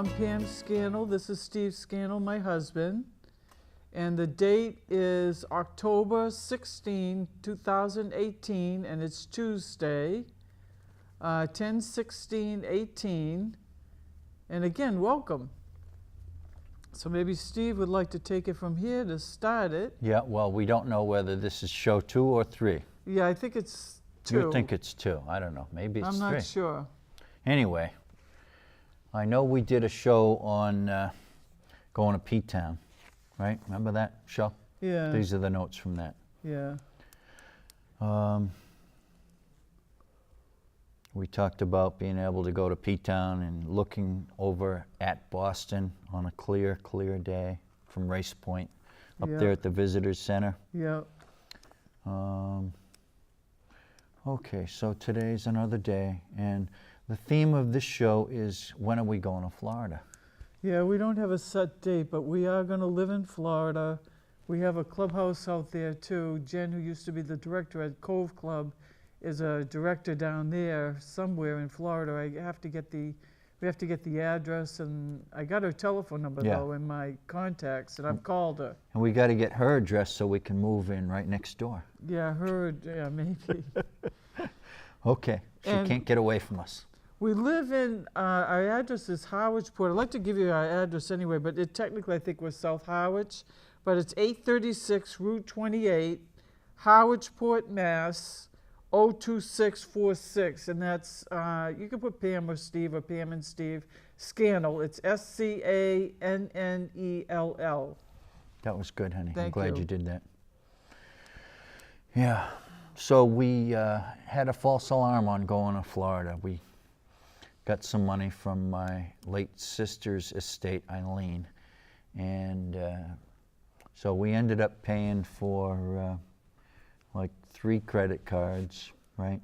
I'm Pam Scannell. This is Steve Scannell, my husband. And the date is October 16, 2018, and it's Tuesday, 10/16/18. And again, welcome. So maybe Steve would like to take it from here to start it. Yeah, well, we don't know whether this is show 2 or 3. Yeah, I think it's 2. You think it's 2. I don't know. Maybe it's 3. I'm not sure. Anyway, I know we did a show on going to P-Town, right? Remember that show? Yeah. These are the notes from that. Yeah. We talked about being able to go to P-Town and looking over at Boston on a clear day from Race Point up there at the Visitors Center. Yeah. Okay, so today's another day, and the theme of this show is, when are we going to Florida? Yeah, we don't have a set date, but we are going to live in Florida. We have a clubhouse out there too. Jen, who used to be the director at Cove Club, is a director down there somewhere in Florida. We have to get the address, and I got her telephone number though in my contacts, and I've called her. And we got to get her address so we can move in right next door. Yeah, maybe. Okay, she can't get away from us. We live in, our address is Howardsport. I'd like to give you our address anyway, but technically I think we're South Howard, but it's 836 Route 28, Howardsport, Mass. 02646, and that's, you can put Pam or Steve, or Pam and Steve. Scannell, it's Scannell. That was good, honey. Thank I'm glad you. you did that. Yeah, so we had a false alarm on going to Florida. We got some money from my late sister's estate, Eileen, and so we ended up paying for like 3 credit cards, right?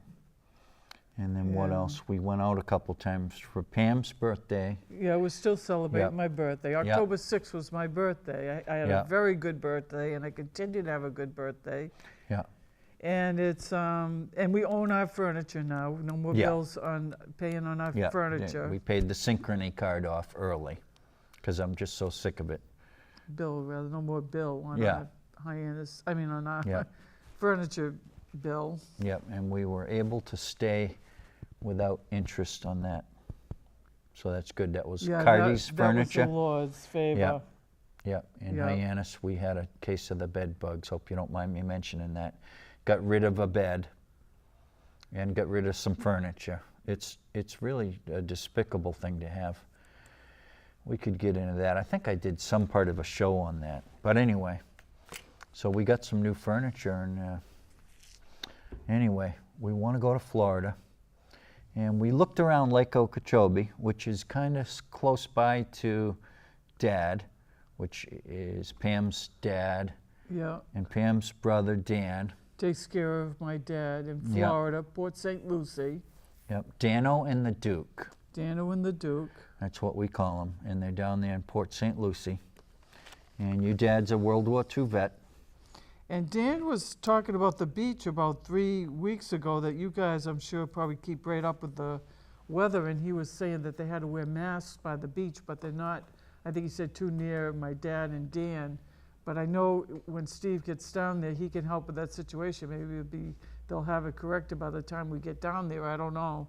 And then what else? We went out a couple times for Pam's birthday. Yeah, we're still celebrating my birthday. October 6th was my birthday. I had a very good birthday, and I continue to have a good birthday. Yeah. And it's and we own our furniture now. No more bills on paying on our furniture. We paid the Synchrony card off early because I'm just so sick of it. No more bill on our Hyannis, on our furniture bill. Yep, and we were able to stay without interest on that. So that's good. That was Cardi's furniture. That was the Lord's favor. Yeah. In Hyannis, we had a case of the bed bugs. Hope you don't mind me mentioning that. Got rid of a bed and got rid of some furniture. It's really a despicable thing to have. We could get into that. I think I did some part of a show on that. But anyway, so we got some new furniture, and anyway, we want to go to Florida. And we looked around Lake Okeechobee, which is kind of close by to Dad, which is Pam's dad, and Pam's brother, Dan. Takes care of my dad in Florida, Port St. Lucie. Yep, Dano and the Duke. Dano and the Duke. That's what we call them, and they're down there in Port St. Lucie. And your dad's a World War II vet. And Dan was talking about the beach about 3 weeks ago, that you guys, I'm sure, probably keep right up with the weather, and he was saying that they had to wear masks by the beach, but they're not, I think he said, too near my dad and Dan. But I know when Steve gets down there, he can help with that situation. Maybe they'll have it corrected by the time we get down there. I don't know.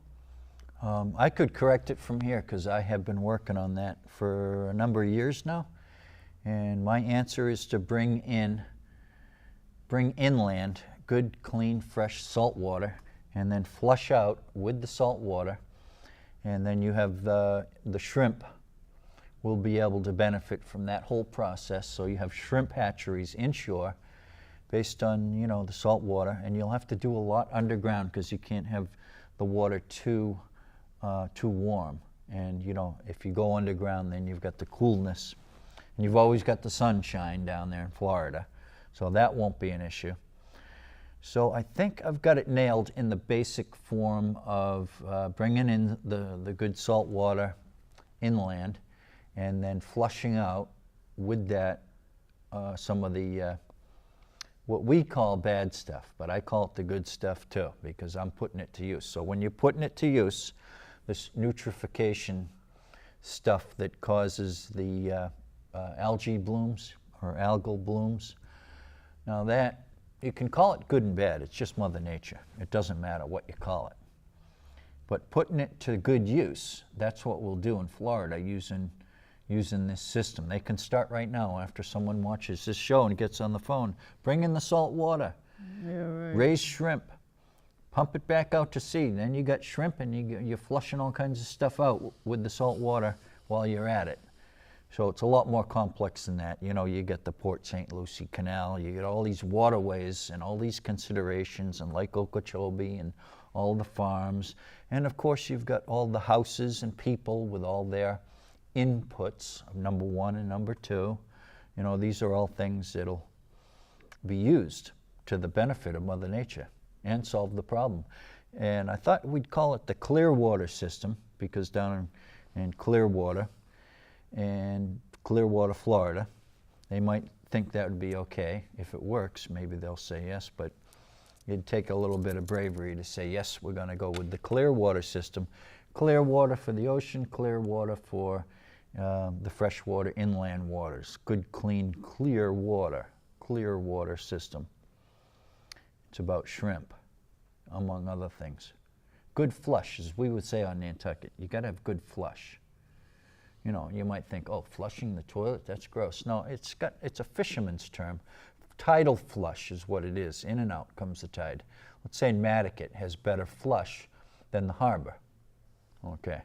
I could correct it from here because I have been working on that for a number of years now. And my answer is to bring inland good, clean, fresh salt water, and then flush out with the salt water. And then you have the shrimp will be able to benefit from that whole process. So you have shrimp hatcheries inshore based on, the salt water, and you'll have to do a lot underground because you can't have the water too warm. And if you go underground, then you've got the coolness, and you've always got the sunshine down there in Florida, so that won't be an issue. So I think I've got it nailed in the basic form of bringing in the good salt water inland, and then flushing out with that some of the what we call bad stuff, but I call it the good stuff too, because I'm putting it to use. So when you're putting it to use, this nutrification stuff that causes the algae blooms or algal blooms. Now that, you can call it good and bad. It's just Mother Nature. It doesn't matter what you call it. But putting it to good use, that's what we'll do in Florida using this system. They can start right now after someone watches this show and gets on the phone. Bring in the salt water. Yeah, right. Raise shrimp. Pump it back out to sea. Then you got shrimp and you're flushing all kinds of stuff out with the salt water while you're at it. So it's a lot more complex than that. You know, you get the Port St. Lucie Canal, you get all these waterways and all these considerations, and Lake Okeechobee and all the farms. And of course you've got all the houses and people with all their inputs of number one and number two. You know, these are all things that'll be used to the benefit of Mother Nature and solve the problem. And I thought we'd call it the Clearwater system, because down in Clearwater, Florida, they might think that would be okay. If it works, maybe they'll say yes, but it'd take a little bit of bravery to say, yes, we're going to go with the Clearwater system. Clear water for the ocean, clear water for the freshwater inland waters. Good, clean, clear water system. It's about shrimp, among other things. Good flush, as we would say on Nantucket. You got to have good flush. You know, you might think, oh, flushing the toilet, that's gross. No, it's a fisherman's term. Tidal flush is what it is. In and out comes the tide. Let's say Matticat has better flush than the harbor. Okay.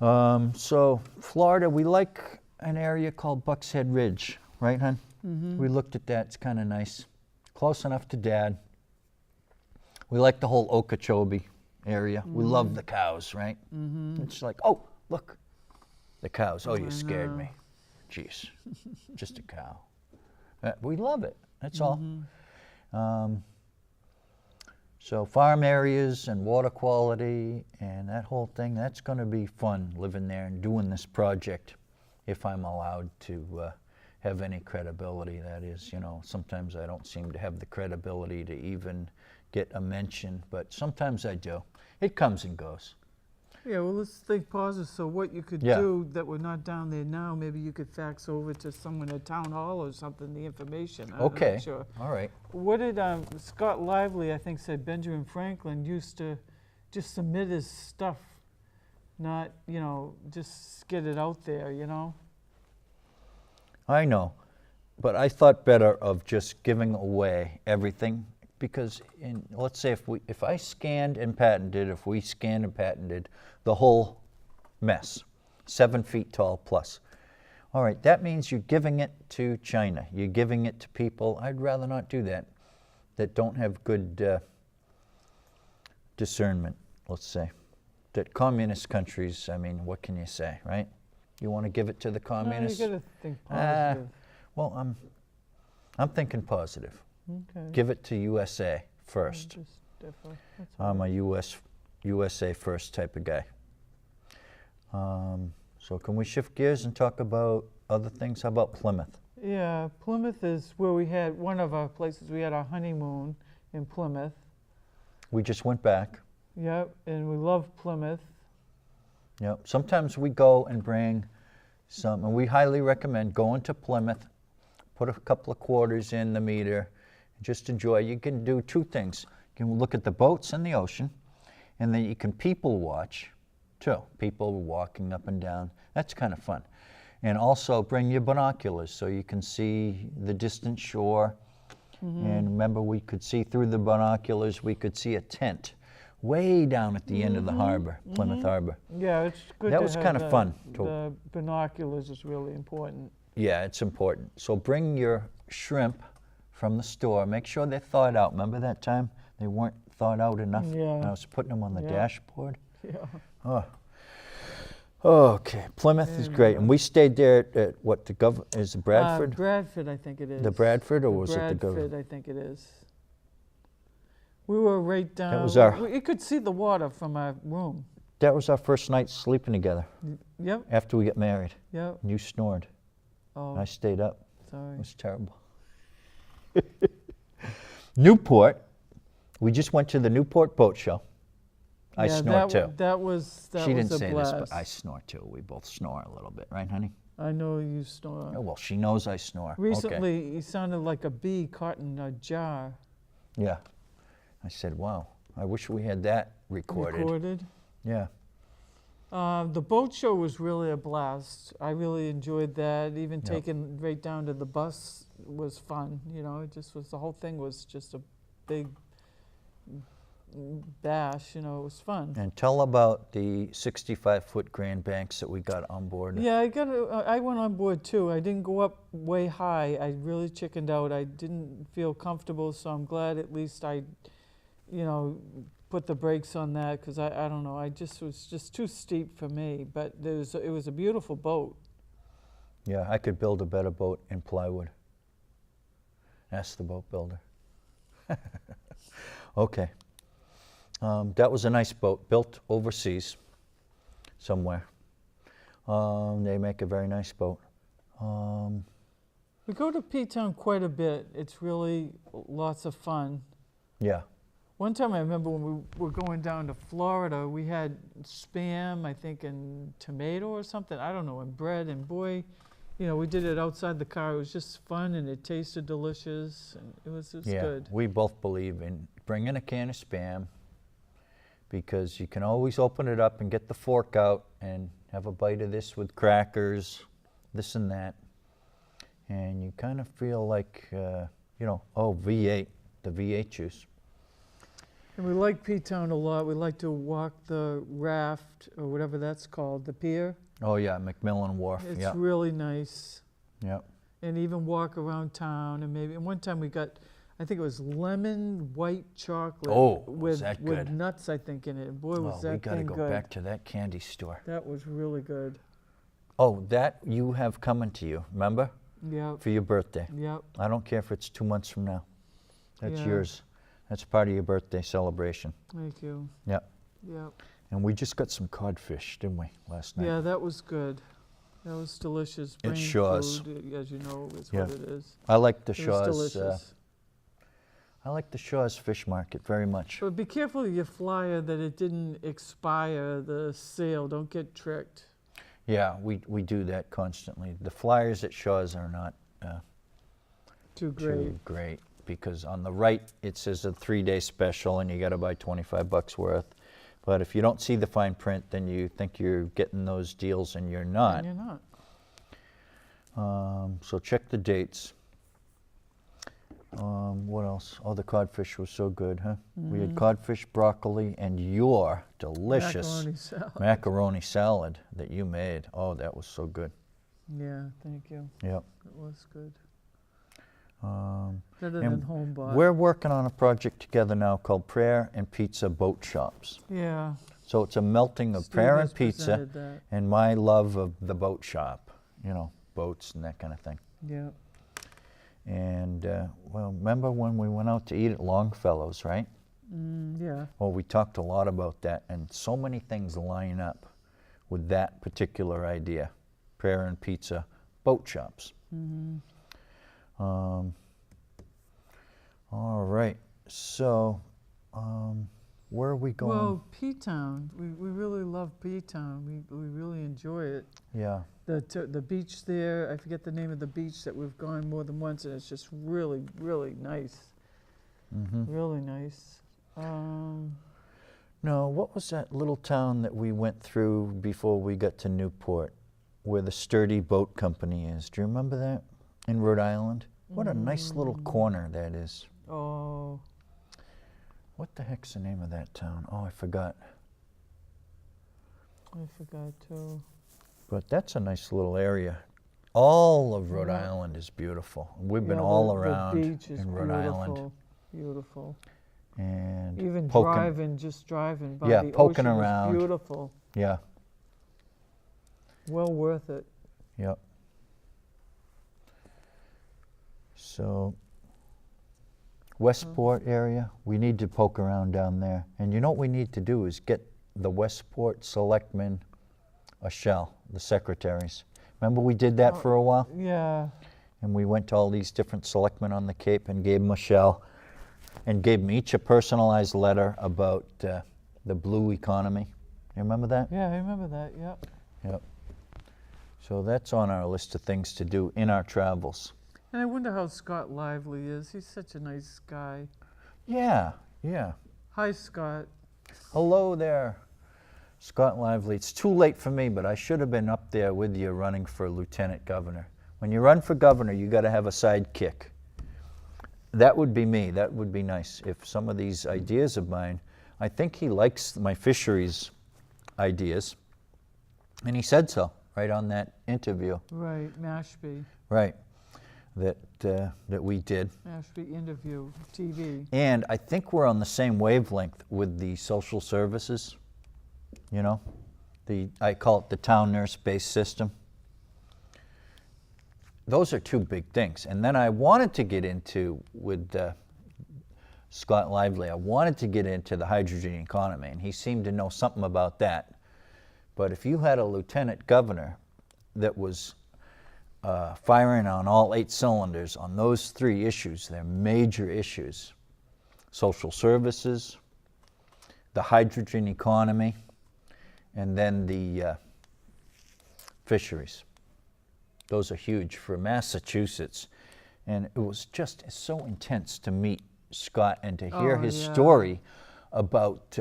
So Florida, we like an area called Buck's Head Ridge, right, hon? Mm-hmm. We looked at that. It's kind of nice. Close enough to Dad. We like the whole Okeechobee area. Mm-hmm. We love the cows, right? Mm-hmm. It's like, oh, look, the cows. Oh, you scared me. Jeez, just a cow. We love it. That's all. So farm areas and water quality and that whole thing, that's going to be fun living there and doing this project, if I'm allowed to have any credibility. That is, you know, sometimes I don't seem to have the credibility to even get a mention, but sometimes I do. It comes and goes. Yeah, well, let's think positive. So what you could do that we're not down there now, maybe you could fax over to someone at Town Hall or something, the information. I'm not sure. All right. What did Scott Lively, I think, said Benjamin Franklin used to just submit his stuff, not, you know, just get it out there, you know? I know, but I thought better of just giving away everything, because let's say if we scanned and patented the whole mess, 7 feet tall plus. All right, that means you're giving it to China. You're giving it to people. I'd rather not do that don't have good discernment, let's say. That communist countries, I mean, what can you say, right? You want to give it to the communists? No, you got to think positive. Well, I'm thinking positive. Okay. Give it to USA first. I'm a USA first type of guy. So can we shift gears and talk about other things? How about Plymouth? Yeah, Plymouth is where we had one of our places. We had our honeymoon in Plymouth. We just went back. Yep, and we love Plymouth. Yep. Sometimes we go and bring some, and we highly recommend going to Plymouth, put a couple of quarters in the meter, and just enjoy. You can do two things. You can look at the boats in the ocean, and then you can people watch, too. People walking up and down. That's kind of fun. And also bring your binoculars so you can see the distant shore. Mm-hmm. And remember, we could see through the binoculars, we could see a tent way down at the end of the harbor, Plymouth Harbor. Yeah, it's good. That was kind of fun. The binoculars is really important. Yeah, it's important. So bring your shrimp from the store. Make sure they're thawed out. Remember that time they weren't thawed out enough? Yeah. I was putting them on the dashboard. Yeah. Oh. Okay, Plymouth is great. And we stayed there at what, is it Bradford? Bradford, I think it is. The Bradford, or was it the Bradford, I think it is. We were right down. That was our. You could see the water from our room. That was our first night sleeping together. Yep. After we got married. Yep. And you snored. Oh. I stayed up. Sorry. It was terrible. Newport. We just went to the Newport Boat Show. I Yeah, snore too. That was She didn't a say blast. this, but I snore too. We both snore a little bit, right, honey? I know you snore. Oh, well, she knows I snore. Okay. Recently, you sounded like a bee caught in a jar. Yeah. I said, wow, I wish we had that recorded. Yeah. The boat show was really a blast. I really enjoyed that. Even Yep. taking right down to the bus was fun. You know, it just was, the whole thing was just a big bash. You know, it was fun. And tell about the 65-foot Grand Banks that we got on board. Yeah, I went on board too. I didn't go up way high. I really chickened out. I didn't feel comfortable, so I'm glad at least I, you know, put the brakes on that, because I don't know, was just too steep for me. But it was a beautiful boat. Yeah, I could build a better boat in plywood. Ask the boat builder. Okay. That was a nice boat, built overseas somewhere. They make a very nice boat. We go to P-Town quite a bit. It's really lots of fun. Yeah. One time I remember when we were going down to Florida, we had Spam, I think, and tomato or something, I don't know, and bread, and boy, you know, we did it outside the car. It was just fun, and it tasted delicious, and it was Yeah, good. we both believe in bringing a can of Spam, because you can always open it up and get the fork out and have a bite of this with crackers, this and that. And you kind of feel like, you know, oh, V8, the V8 juice. And we like P-Town a lot. We like to walk the raft, or whatever that's called, the pier. Oh yeah, McMillan Wharf, It's yeah. really nice. Yeah. And even walk around town, and one time we got, I think it was lemon white chocolate. Oh, with, was that with good? nuts, I think, in it. Boy, was Oh, that we gotta thing go good. back to that candy store. That was really good. Oh, that you have coming to you, remember? Yep, For your birthday. yep. I don't care if it's 2 months from now. That's Yeah. yours. That's part of your birthday celebration. Thank you. Yep. Yep. And we just got some codfish, didn't we, last night? Yeah, that was good. That was delicious. Brain Shaw's. food, as you know, is Yeah. what it is. I like the It was Shaw's. delicious. I like the Shaw's Fish Market very much. But be careful of your flyer that it didn't expire, the sale. Don't get tricked. Yeah, we do that constantly. The flyers at Shaw's are not Too great. too great, because on the right it says a 3-day special and you got to buy 25 bucks worth. But if you don't see the fine print, then you think you're getting those deals and you're not. And you're not. So check the dates. What else? Oh, the codfish was so good, huh? We had codfish, broccoli, and your delicious Macaroni salad. macaroni salad that you made. Oh, that was so good. Yeah, thank you. Yep. It was good. and Better than home bought. We're working on a project together now called Prayer and Pizza Boat Shops. Yeah. So it's a melting of Steve prayer has and pizza presented that. and my love of the boat shop, you know, boats and that kind of thing. Yeah. And, well, remember when we went out to eat at Longfellow's, right? Yeah. Well, we talked a lot about that, and so many things line up with that particular idea, prayer and pizza, boat shops. All right, so where are we going? Well, P-Town. We really love P-Town. We really enjoy it. Yeah, The beach there, I forget the name of the beach that we've gone more than once, and it's just really, really nice. Really nice. no, what was that little town that we went through before we got to Newport, where the Sturdy Boat Company is? Do you remember that? In Rhode Island? What a nice little corner that is. Oh, What the heck's the name of that town? Oh, I forgot. I forgot too. But that's a nice little area. All of Rhode Yeah. Island is beautiful. We've been Yeah, all the around beach is in Rhode Island. beautiful, beautiful. And Even poking, just driving by Yeah, the poking ocean around. was beautiful. yeah, Well worth it. yep. So, Westport area, we need to poke around down there. And you know what we need to do is get the Westport selectmen a shell, the secretaries. Remember we did that for a while? Yeah. And we went to all these different selectmen on the Cape and gave them a shell and gave them each a personalized letter about the blue economy. You remember that? Yeah, I remember that, yep. Yep. So that's on our list of things to do in our travels. And I wonder how Scott Lively is. He's such a nice guy. Yeah, yeah. Hi, Scott. Hello there, Scott Lively. It's too late for me, but I should have been up there with you running for lieutenant governor. When you run for governor, you got to have a sidekick. That would be me. That would be nice. If some of these ideas of mine, I think he likes my fisheries ideas, and he said so right on that interview. Right, Mashpee. Right, that we did. Mashpee interview, TV. And I think we're on the same wavelength with the social services. You know, I call it the town nurse-based system. Those are two big things. And then I wanted to get into, with Scott Lively, I wanted to get into the hydrogen economy, and he seemed to know something about that. But if you had a lieutenant governor that was firing on all 8 cylinders on those 3 issues, they're major issues: social services, the hydrogen economy, and then the fisheries. Those are huge for Massachusetts. And it was just so intense to meet Scott and to hear his story about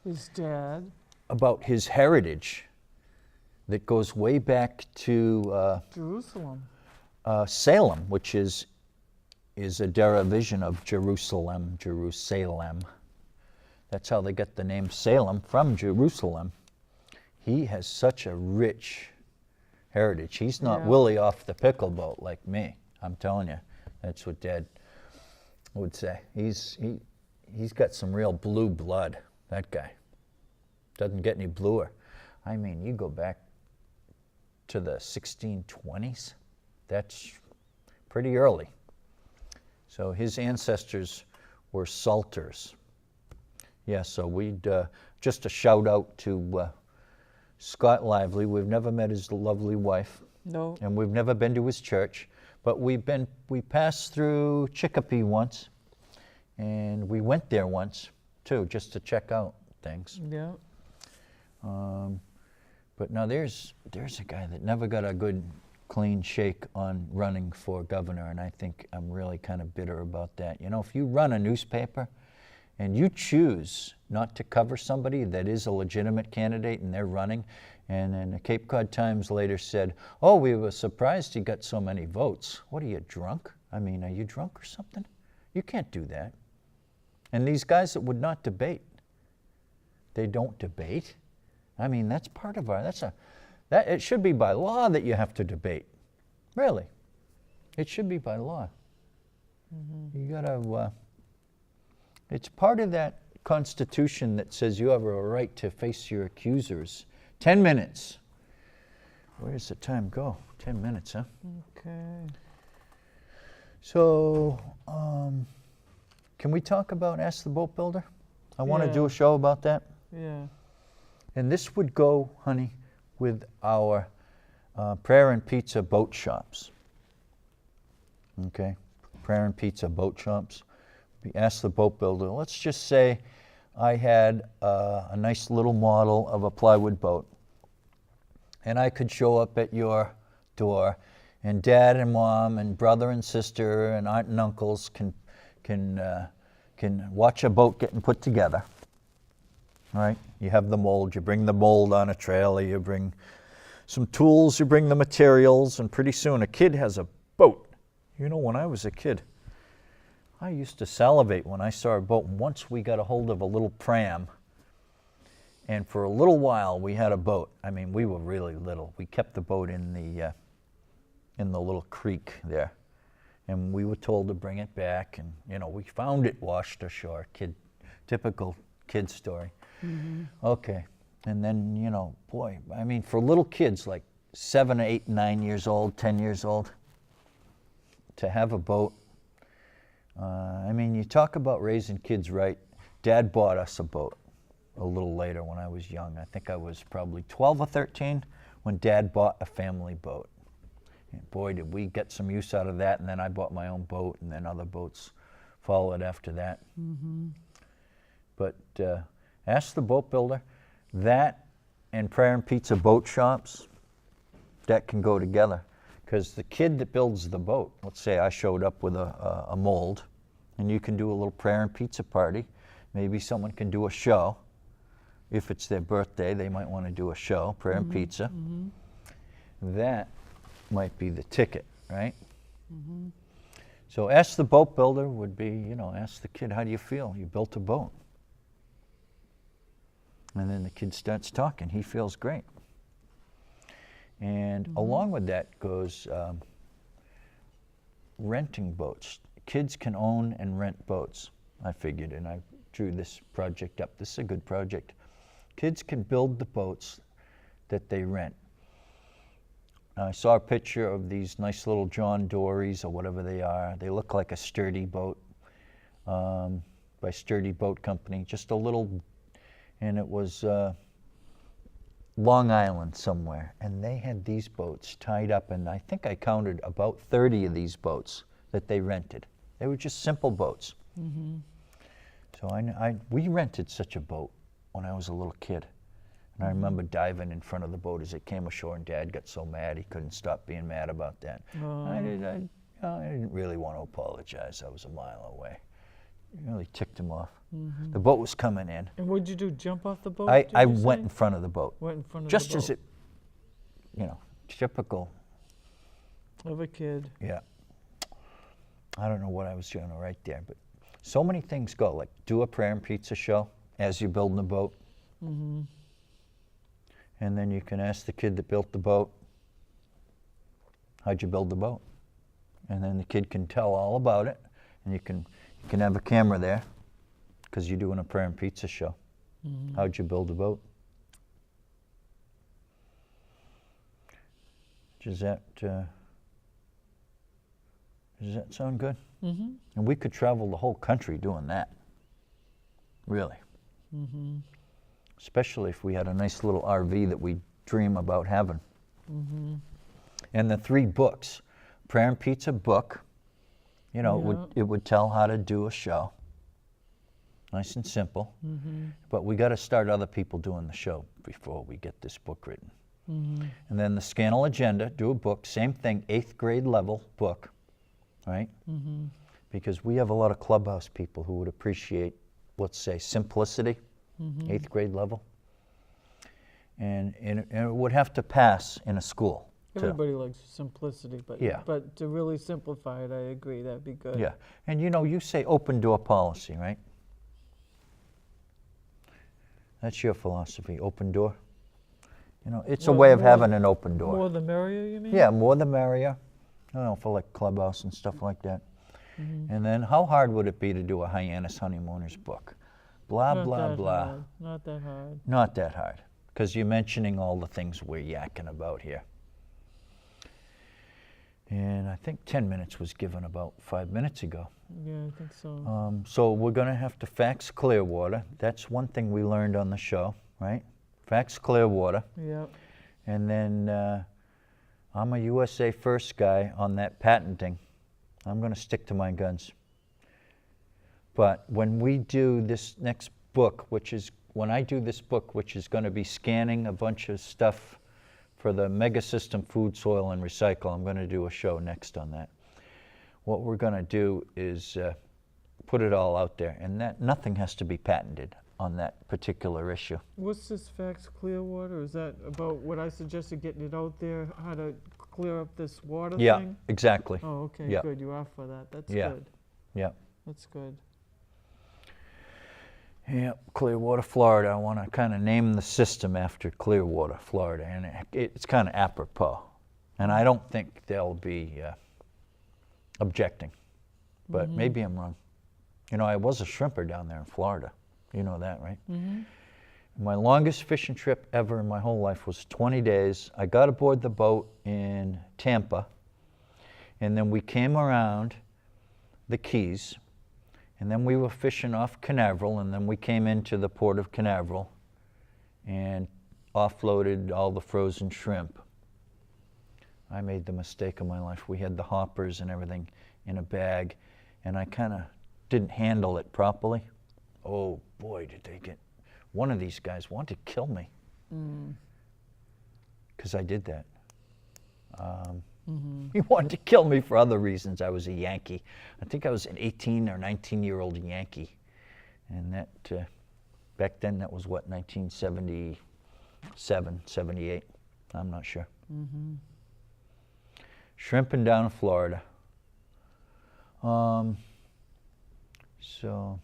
His dad. about his heritage that goes way back to Jerusalem. Salem, which is a derivation of Jerusalem, Jerusalem. That's how they get the name Salem, from Jerusalem. He has such a rich heritage. He's not Willie off the pickle boat like me. I'm telling you, that's what Dad would say. He's got some real blue blood. That guy doesn't get any bluer. I mean, you go back to the 1620s. That's pretty early. So his ancestors were salters. Yeah. So we'd just a shout out to Scott Lively. We've never met his lovely wife. No. And we've never been to his church, but we passed through Chicopee once, and we went there once too, just to check out things. Yeah. But now there's a guy that never got a good clean shake on running for governor, and I think I'm really kind of bitter about that. You know, if you run a newspaper and you choose not to cover somebody that is a legitimate candidate and they're running, and then the Cape Cod Times later said, "Oh, we were surprised he got so many votes." What are you, drunk? I mean, are you drunk or something? You can't do that. And these guys that would not debate, they don't debate. I mean, that's part of it should be by law that you have to debate. Really. It should be by law. Mm-hmm. You gotta, it's part of that Constitution that says you have a right to face your accusers. 10 minutes. Where does the time go? 10 minutes, huh? Okay. So, can we talk about Ask the Boat Builder? I want to do a show about that. Yeah. And this would go, honey, with our Prayer and Pizza boat shops. Okay? Prayer and Pizza boat shops. We Ask the Boat Builder. Let's just say I had a nice little model of a plywood boat, and I could show up at your door, and Dad and Mom and brother and sister and aunt and uncles can watch a boat getting put together. All right, you have the mold, you bring the mold on a trailer, you bring some tools, you bring the materials, and pretty soon a kid has a boat. You know, when I was a kid, I used to salivate when I saw a boat. Once we got a hold of a little pram, and for a little while we had a boat. I mean, we were really little. We kept the boat in the little creek there, and we were told to bring it back, and you know, we found it washed ashore. Typical kid story. Mm-hmm. Okay, and then, you know, boy, I mean, for little kids like 7, 8, 9 years old, 10 years old, to have a boat. I mean, you talk about raising kids right. Dad bought us a boat a little later when I was young. I think I was probably 12 or 13 when Dad bought a family boat. And boy, did we get some use out of that. And then I bought my own boat, and then other boats followed after that. Mm-hmm. But Ask the boat builder. That and Prayer and Pizza boat shops, that can go together. Because the kid that builds the boat, let's say I showed up with a mold, and you can do a little Prayer and Pizza party. Maybe someone can do a show. If it's their birthday, they might want to do a show, Prayer and Pizza. That might be the ticket, right? So ask the boat builder would be, ask the kid, how do you feel? You built a boat. And then the kid starts talking. He feels great. And along with that goes renting boats. Kids can own and rent boats, I figured, and I drew this project up. This is a good project. Kids can build the boats that they rent. I saw a picture of these nice little John Dories or whatever they are. They look like a Sturdy boat, by Sturdy Boat Company, just a little, and it was Long Island somewhere. And they had these boats tied up, and I think I counted about 30 of these boats that they rented. They were just simple boats. So we rented such a boat when I was a little kid. And I remember diving in front of the boat as it came ashore, and Dad got so mad he couldn't stop being mad about that. I didn't really want to apologize. I was a mile away. It really ticked him off. The boat was coming in. And what did you do, jump off the boat? I went in front of the boat. Went in front of just the boat. as it, typical. Of a kid. Yeah. I don't know what I was going to write there, but so many things go, like do a Prayer and Pizza show as you're building the boat. And then you can ask the kid that built the boat, how'd you build the boat? And then the kid can tell all about it, and you can have a camera there, because you're doing a Prayer and Pizza show. How'd you build the boat? Does that sound good? And we could travel the whole country doing that, really. Especially if we had a nice little RV that we dream about having. And the 3 books, Prayer and Pizza book, it would tell how to do a show. Nice and simple. But we got to start other people doing the show before we get this book written. And then the Scannell Agenda, do a book, same thing, 8th grade level book, right? Because we have a lot of clubhouse people who would appreciate, let's say, simplicity. 8th grade level, and it would have to pass in a school. Everybody likes simplicity, but Yeah. but to really simplify it, I agree, that'd be good. Yeah, and you say open door policy, right? That's your philosophy, open door. It's a way of having an open door. More the merrier, you mean? Yeah, more the merrier. For like clubhouse and stuff like that. And then how hard would it be to do a Hyannis Honeymooners book? Blah, Not blah, that blah. hard. Not that hard. Not that hard, because you're mentioning all the things we're yakking about here. And I think 10 minutes was given about 5 minutes ago. Yeah, I think so. So we're going to have to fax Clearwater. That's one thing we learned on the show, right? Fax Clearwater. Yep. And then I'm a USA First guy on that patenting. I'm going to stick to my guns. But when we do this next book, when I do this book, which is going to be scanning a bunch of stuff for the mega system food, soil, and recycle, I'm going to do a show next on that. What we're going to do is put it all out there, and that nothing has to be patented on that particular issue. What's this fax Clearwater? Is that about what I suggested, getting it out there, how to clear up this water Yeah, thing? exactly. Oh, okay, Yeah. good. You are for that. That's Yeah. good. Yeah. That's good. Yeah, Clearwater, Florida. I want to kind of name the system after Clearwater, Florida, and it's kind of apropos. And I don't think they'll be objecting, but maybe I'm wrong. I was a shrimper down there in Florida. You know that, right? My longest fishing trip ever in my whole life was 20 days. I got aboard the boat in Tampa, and then we came around the Keys, and then we were fishing off Canaveral, and then we came into the port of Canaveral and offloaded all the frozen shrimp. I made the mistake of my life. We had the hoppers and everything in a bag, and I kind of didn't handle it properly. Oh boy, did they get one of these guys wanted to kill me because I did that. He wanted to kill me for other reasons. I was a Yankee. I think I was an 18 or 19-year-old Yankee. And that, back then, that was what, 1977, 78? I'm not sure. Shrimping down in Florida. So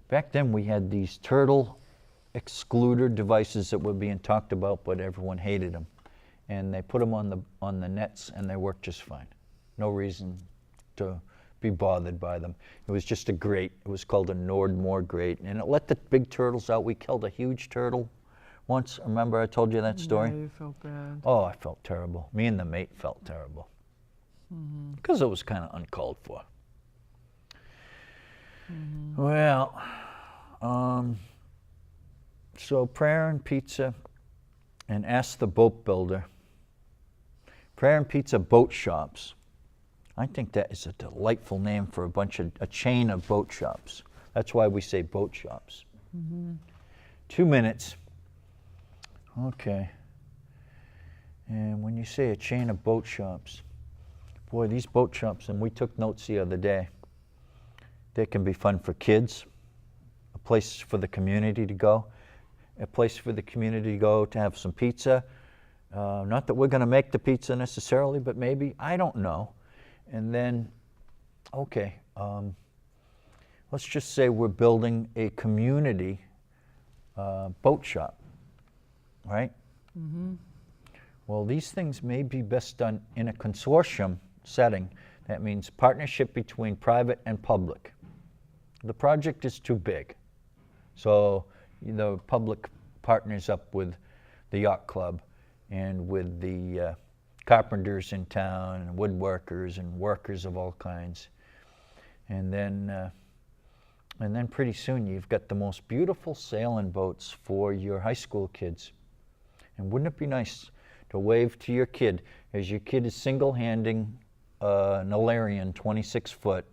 back then we had these turtle excluder devices that were being talked about, but everyone hated them. And they put them on the nets, and they worked just fine. No reason to be bothered by them. It was just a grate. It was called a Nordmore grate, and it let the big turtles out. We killed a huge turtle once. Remember I told you that story? Yeah, you felt bad. Oh, I felt terrible. Me and the mate felt terrible. Because it was kind of uncalled for. Well, so prayer and pizza, and ask the boat builder. Prayer and Pizza Boat Shops. I think that is a delightful name for a chain of boat shops. That's why we say boat shops. 2 minutes. Okay. And when you say a chain of boat shops, boy, these boat shops, and we took notes the other day, they can be fun for kids, a place for the community to go, a place for the community to go to have some pizza. Not that we're going to make the pizza necessarily, but maybe, I don't know. And then, okay, let's just say we're building a community boat shop, right? Well, these things may be best done in a consortium setting. That means partnership between private and public. The project is too big. So the public partners up with the yacht club and with the carpenters in town and woodworkers and workers of all kinds. And then pretty soon you've got the most beautiful sailing boats for your high school kids. And wouldn't it be nice to wave to your kid as your kid is single-handing an Alarian 26-foot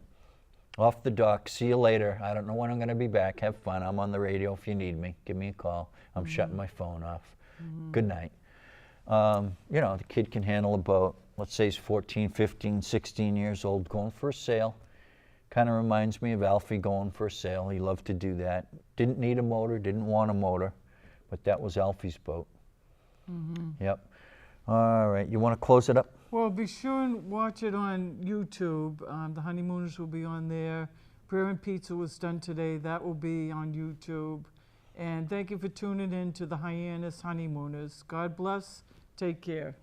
off the dock. See you later. I don't know when I'm going to be back. Have fun. I'm on the radio if you need me. Give me a call. I'm shutting my phone off. Good night. You know, the kid can handle a boat. Let's say he's 14, 15, 16 years old, going for a sail. Kind of reminds me of Alfie going for a sail. He loved to do that. Didn't need a motor, didn't want a motor, but that was Alfie's boat. Yep. All right, you want to close it up? Well, be sure and watch it on YouTube. The Honeymooners will be on there. Prayer and Pizza was done today. That will be on YouTube. And thank you for tuning in to the Hyannis Honeymooners. God bless. Take care.